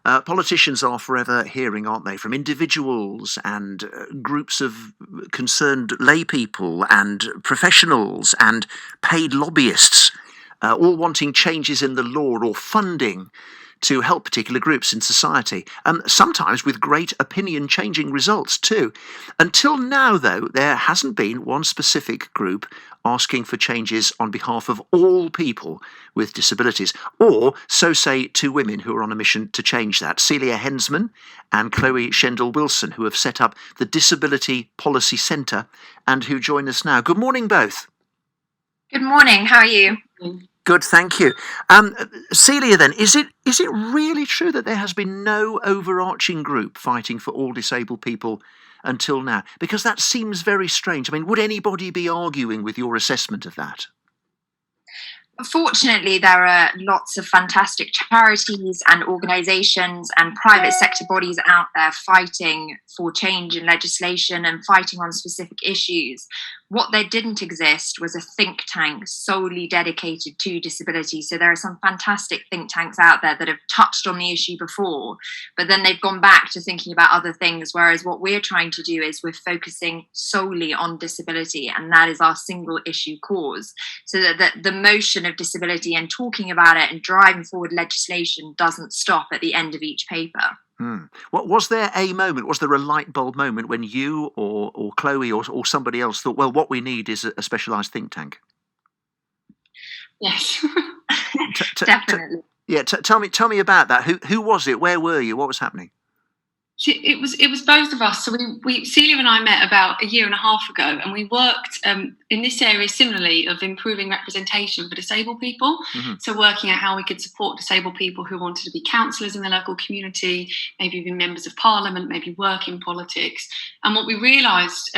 Politicians are forever hearing, aren't they, from individuals and groups of concerned lay people and professionals and paid lobbyists, all wanting changes in the law or funding to help particular groups in society, sometimes with great opinion-changing results too. Until now, though, there hasn't been one specific group asking for changes on behalf of all people with disabilities, or so say two women who are on a mission to change that, Celia Hensman and Chloe Schendel-Wilson, who have set up the Disability Policy Centre and who join us now. Good morning, both. Good morning. How are you? Good, thank you. Celia, then, is it really true that there has been no overarching group fighting for all disabled people until now? Because that seems very strange. I mean, would anybody be arguing with your assessment of that? Fortunately, there are lots of fantastic charities and organisations and private sector bodies out there fighting for change in legislation and fighting on specific issues. What there didn't exist was a think tank solely dedicated to disability. So there are some fantastic think tanks out there that have touched on the issue before, but then they've gone back to thinking about other things. Whereas what we're trying to do is we're focusing solely on disability, and that is our single issue cause. So that the motion of disability and talking about it and driving forward legislation doesn't stop at the end of each paper. What was there a moment? Was there a light bulb moment when you or Chloe or somebody else thought, well, what we need is a specialised think tank? Yes, definitely. Tell me about that. Who was it? Where were you? What was happening? It was both of us. So we Celia and I met about a year and a half ago, and we worked in this area similarly of improving representation for disabled people. Mm-hmm. So working out how we could support disabled people who wanted to be councillors in the local community, maybe even members of parliament, maybe work in politics. And what we realised,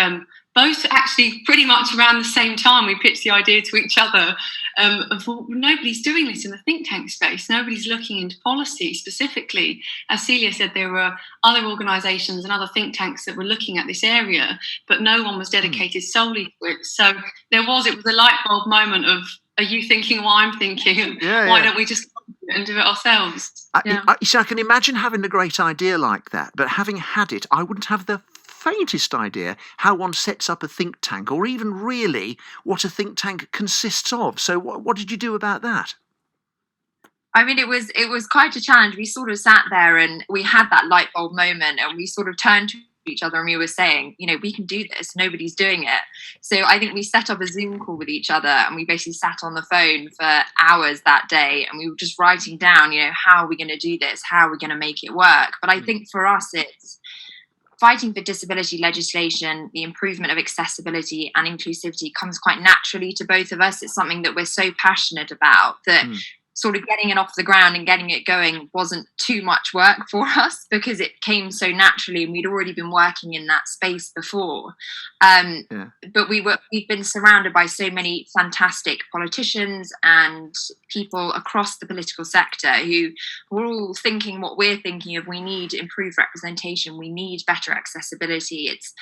both actually pretty much around the same time, we pitched the idea to each other of, well, nobody's doing this in the think tank space. Nobody's looking into policy specifically. As Celia said, there were other organisations and other think tanks that were looking at this area, but no one was dedicated solely to it. So it was a light bulb moment of, are you thinking what I'm thinking? Why don't we just and do it ourselves? I can imagine having a great idea like that, but having had it, I wouldn't have the faintest idea how one sets up a think tank, or even really what a think tank consists of. So what did you do about that? I mean, it was quite a challenge. We sort of sat there and we had that light bulb moment, and we sort of turned to each other and we were saying, we can do this. Nobody's doing it. So I think we set up a Zoom call with each other, and we basically sat on the phone for hours that day, and we were just writing down, how are we going to do this? How are we going to make it work? But I think for us, it's fighting for disability legislation, the improvement of accessibility and inclusivity comes quite naturally to both of us. It's something that we're so passionate about that sort of getting it off the ground and getting it going wasn't too much work for us, because it came so naturally and we'd already been working in that space before. But we've been surrounded by so many fantastic politicians and people across the political sector who were all thinking what we're thinking of. We need improved representation. We need better accessibility. It's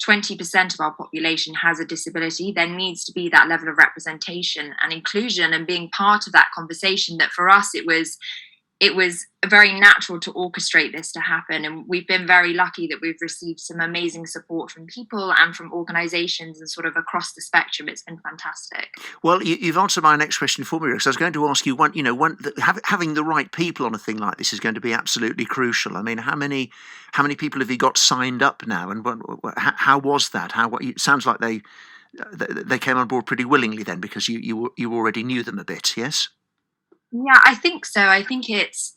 20% of our population has a disability. There needs to be that level of representation and inclusion and being part of that conversation, that for us it was very natural to orchestrate this to happen. And we've been very lucky that we've received some amazing support from people and from organisations and sort of across the spectrum. It's been fantastic. Well, you've answered my next question for me, because I was going to ask you, having the right people on a thing like this is going to be absolutely crucial. I mean, how many people have you got signed up now, and how was that? It sounds like they came on board pretty willingly then, because you already knew them a bit, yes? Yeah, I think so. I think it's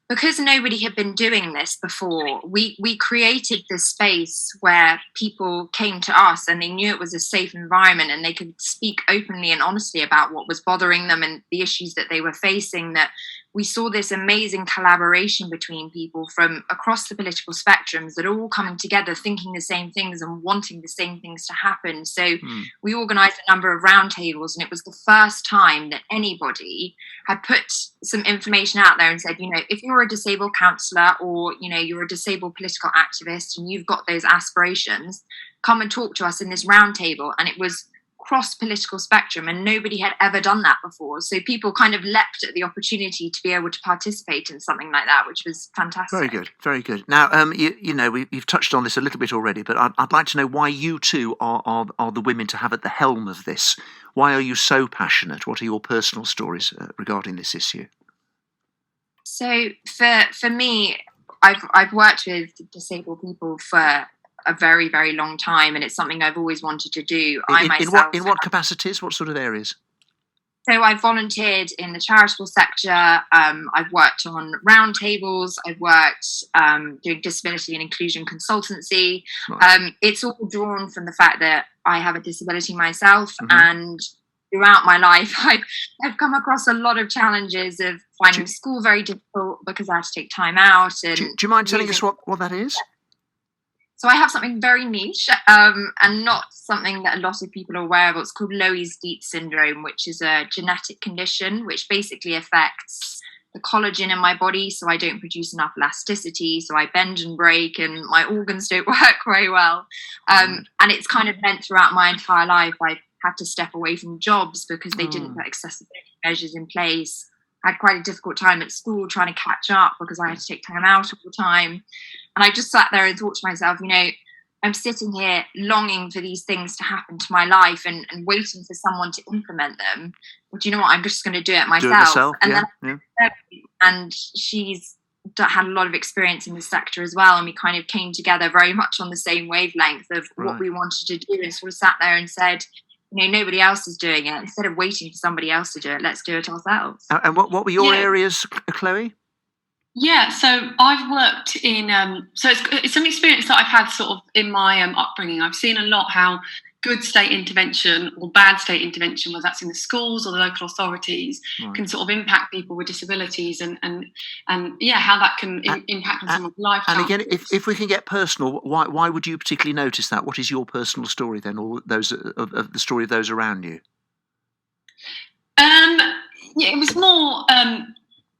because nobody had been doing this before. We created this space where people came to us and they knew it was a safe environment and they could speak openly and honestly about what was bothering them and the issues that they were facing. That we saw this amazing collaboration between people from across the political spectrums that are all coming together, thinking the same things and wanting the same things to happen. So we organised a number of roundtables, and it was the first time that anybody had put some information out there and said, if you're a disabled councillor or, you're a disabled political activist and you've got those aspirations, come and talk to us in this roundtable. And it was cross political spectrum, and nobody had ever done that before. So people kind of leapt at the opportunity to be able to participate in something like that, which was fantastic. Very good, very good. Now, you've touched on this a little bit already, but I'd like to know why you two are the women to have at the helm of this. Why are you so passionate? What are your personal stories regarding this issue? So for me, I've worked with disabled people for a very, very long time, and it's something I've always wanted to do. In what capacities? What sort of areas? So I've volunteered in the charitable sector. I've worked on roundtables. I've worked doing disability and inclusion consultancy. Right. It's all drawn from the fact that I have a disability myself, and throughout my life, I've come across a lot of challenges of finding school very difficult because I had to take time out. And do you mind telling us what that is? So I have something very niche and not something that a lot of people are aware of. It's called Loeys-Dietz syndrome, which is a genetic condition which basically affects the collagen in my body, so I don't produce enough elasticity, so I bend and break and my organs don't work very well. And it's kind of meant throughout my entire life I've had to step away from jobs because they didn't put accessibility measures in place. I had quite a difficult time at school trying to catch up because I had to take time out all the time. And I just sat there and thought to myself, I'm sitting here longing for these things to happen to my life and waiting for someone to implement them. Well, do you know what? I'm just going to do it myself. And she's had a lot of experience in the sector as well. And we kind of came together very much on the same wavelength of what we wanted to do, and sort of sat there and said, nobody else is doing it. Instead of waiting for somebody else to do it, let's do it ourselves. And what were your areas, Chloe? Yeah, so I've worked in, so it's some experience that I've had sort of in my upbringing. I've seen a lot how good state intervention or bad state intervention, whether that's in the schools or the local authorities, can sort of impact people with disabilities and how that can impact on someone's life. And again, if we can get personal, why would you particularly notice that? What is your personal story then, or those of the story of those around you?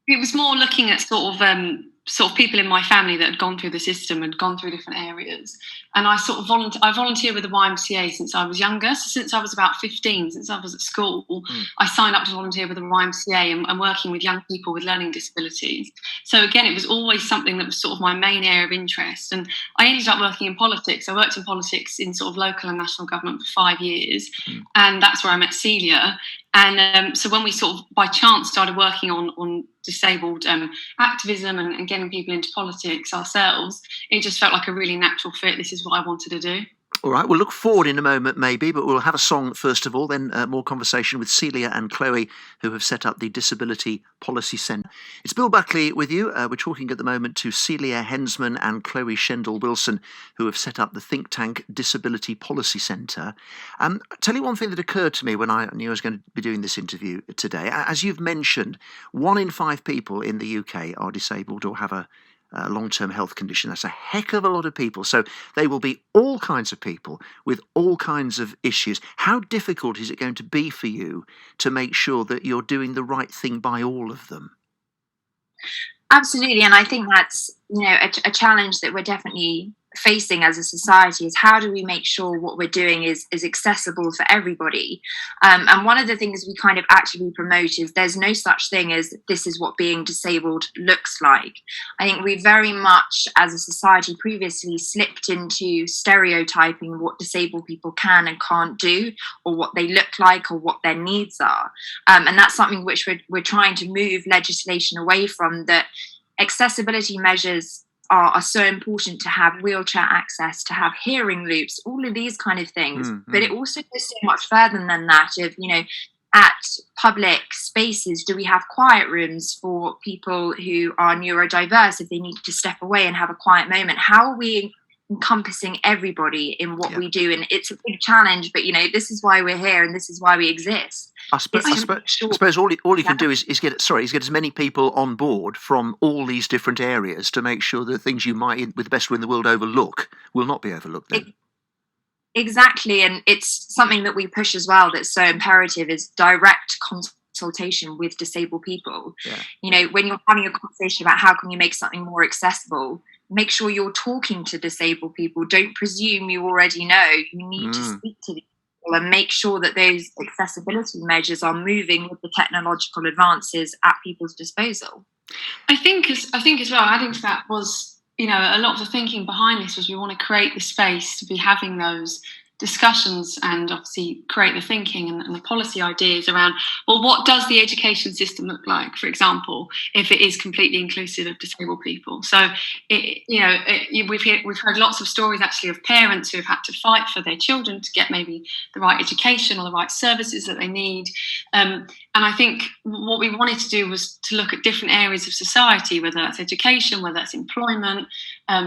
It was more looking at sort of people in my family that had gone through the system and gone through different areas. And I sort of volunteer with the YMCA since I was younger. So since I was about 15, since I was at school, I signed up to volunteer with the YMCA and working with young people with learning disabilities. So again, it was always something that was sort of my main area of interest. And I ended up working in politics. I worked in politics in sort of local and national government for 5 years. And that's where I met Celia. And so when we sort of by chance started working on disabled activism and getting people into politics ourselves, it just felt like a really natural fit. This is what I wanted to do. All right, we'll look forward in a moment maybe, but we'll have a song first of all, then more conversation with Celia and Chloe, who have set up the Disability Policy Centre. It's Bill Buckley with you. We're talking at the moment to Celia Hensman and Chloe Schendel-Wilson, who have set up the think tank Disability Policy Centre. I'll tell you one thing that occurred to me when I knew I was going to be doing this interview today. As you've mentioned, 1 in 5 people in the UK are disabled or have a long-term health condition. That's a heck of a lot of people. So they will be all kinds of people with all kinds of issues. How difficult is it going to be for you to make sure that you're doing the right thing by all of them? Absolutely. And I think that's, a challenge that we're definitely facing as a society is how do we make sure what we're doing is accessible for everybody. And one of the things we kind of actively promote is there's no such thing as this is what being disabled looks like. I think we very much as a society previously slipped into stereotyping what disabled people can and can't do, or what they look like, or what their needs are. And that's something which we're trying to move legislation away from, that accessibility measures are so important, to have wheelchair access, to have hearing loops, all of these kind of things. But it also goes so much further than that of, at public spaces, do we have quiet rooms for people who are neurodiverse if they need to step away and have a quiet moment? How are we encompassing everybody in what we do? And it's a big challenge, but this is why we're here and this is why we exist. I suppose all you can do is get as many people on board from all these different areas to make sure that things you might, with the best will in the world, overlook will not be overlooked then. Exactly, and it's something that we push as well that's so imperative, is direct consultation with disabled people. When you're having a conversation about how can you make something more accessible, make sure you're talking to disabled people. Don't presume you already know. You need to speak to them. and make sure that those accessibility measures are moving with the technological advances at people's disposal. I think as well, adding to that was, a lot of the thinking behind this was we want to create the space to be having those discussions and obviously create the thinking and the policy ideas around, well, what does the education system look like, for example, if it is completely inclusive of disabled people? So, we've heard lots of stories actually of parents who have had to fight for their children to get maybe the right education or the right services that they need. And I think what we wanted to do was to look at different areas of society, whether that's education, whether that's employment,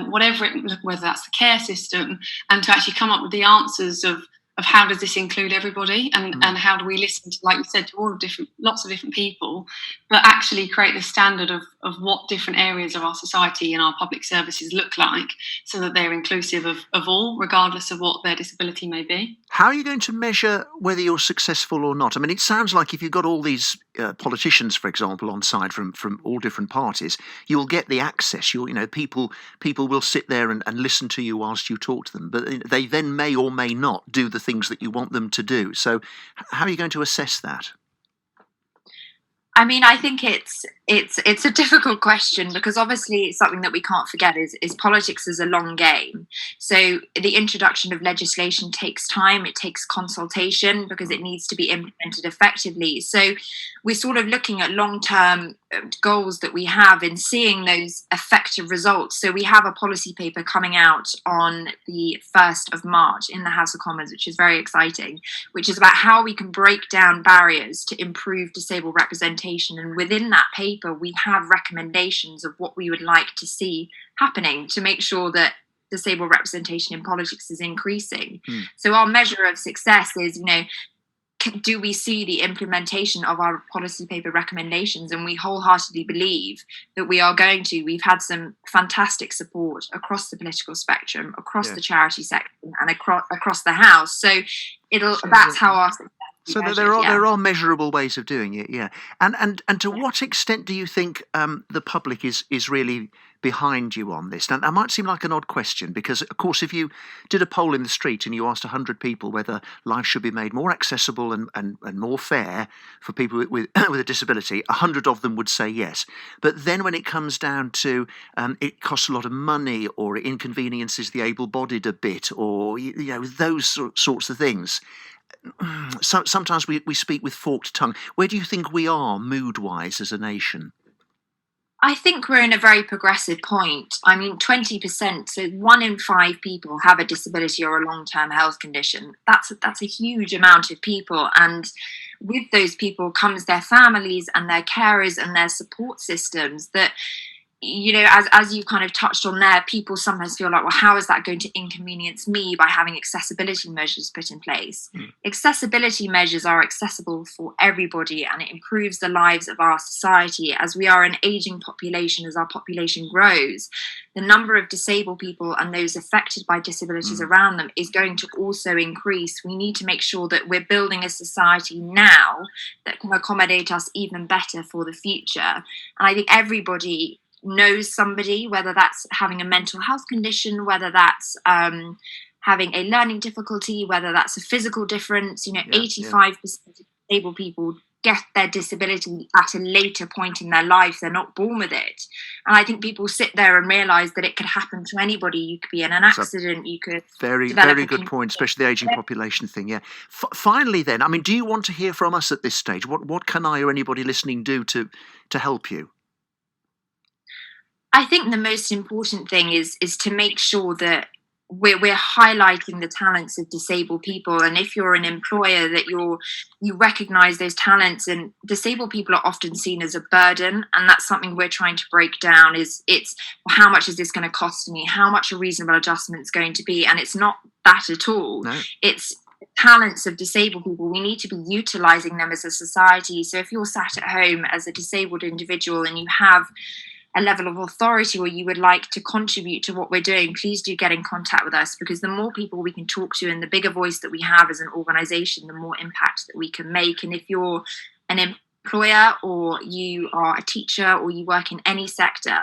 whether that's the care system, and to actually come up with the answers of how does this include everybody, and how do we listen to, like you said, to lots of different people, but actually create the standard of what different areas of our society and our public services look like, so that they're inclusive of all, regardless of what their disability may be. How are you going to measure whether you're successful or not? I mean, it sounds like if you've got all these politicians, for example, on side from all different parties, you'll get the access. People will sit there and listen to you whilst you talk to them, but they then may or may not do the things that you want them to do. So how are you going to assess that? I mean, I think it's a difficult question, because obviously something that we can't forget is politics is a long game. So the introduction of legislation takes time, it takes consultation, because it needs to be implemented effectively. So we're sort of looking at long-term goals that we have in seeing those effective results. So we have a policy paper coming out on the 1st of March in the House of Commons, which is very exciting, which is about how we can break down barriers to improve disabled representation. And within that paper, we have recommendations of what we would like to see happening to make sure that disabled representation in politics is increasing. So our measure of success is, do we see the implementation of our policy paper recommendations? And we wholeheartedly believe that we are going to. We've had some fantastic support across the political spectrum, across the charity sector, and across the House. So that's how our success. So there are measurable ways of doing it, yeah. And to what extent do you think the public is really behind you on this? Now, that might seem like an odd question, because, of course, if you did a poll in the street and you asked 100 people whether life should be made more accessible and more fair for people with a disability, 100 of them would say yes. But then when it comes down to it costs a lot of money, or it inconveniences the able-bodied a bit, or those sorts of things, so sometimes we speak with forked tongue. Where do you think we are mood-wise as a nation? I think we're in a very progressive point. I mean, 20%, so 1 in 5 people have a disability or a long-term health condition. That's a huge amount of people. And with those people comes their families and their carers and their support systems that, as you kind of touched on there, people sometimes feel like, well, how is that going to inconvenience me by having accessibility measures put in place? Accessibility measures are accessible for everybody, and it improves the lives of our society. As we are an aging population, as our population grows, the number of disabled people and those affected by disabilities around them is going to also increase. We need to make sure that we're building a society now that can accommodate us even better for the future. And I think everybody knows somebody, whether that's having a mental health condition, whether that's having a learning difficulty, whether that's a physical difference. 85% of disabled people get their disability at a later point in their life. They're not born with it. And I think people sit there and realise that it could happen to anybody. You could be in an accident, you could very good point, especially the ageing population thing, yeah. Finally then, I mean, do you want to hear from us at this stage? What can I or anybody listening do to help you? I think the most important thing is to make sure that we're highlighting the talents of disabled people. And if you're an employer, that you recognise those talents. And disabled people are often seen as a burden, and that's something we're trying to break down. It's how much is this going to cost me? How much a reasonable adjustment is going to be? And it's not that at all. No. It's talents of disabled people. We need to be utilising them as a society. So if you're sat at home as a disabled individual and you have a level of authority or you would like to contribute to what we're doing, please do get in contact with us, because the more people we can talk to and the bigger voice that we have as an organisation, the more impact that we can make. And if you're an employer or you are a teacher or you work in any sector,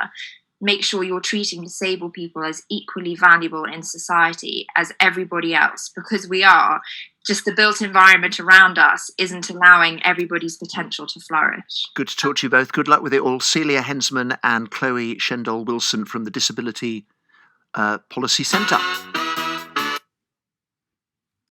make sure you're treating disabled people as equally valuable in society as everybody else, because we are. Just the built environment around us isn't allowing everybody's potential to flourish. Good to talk to you both. Good luck with it all. Celia Hensman and Chloe Schendel-Wilson from the Disability Policy Centre.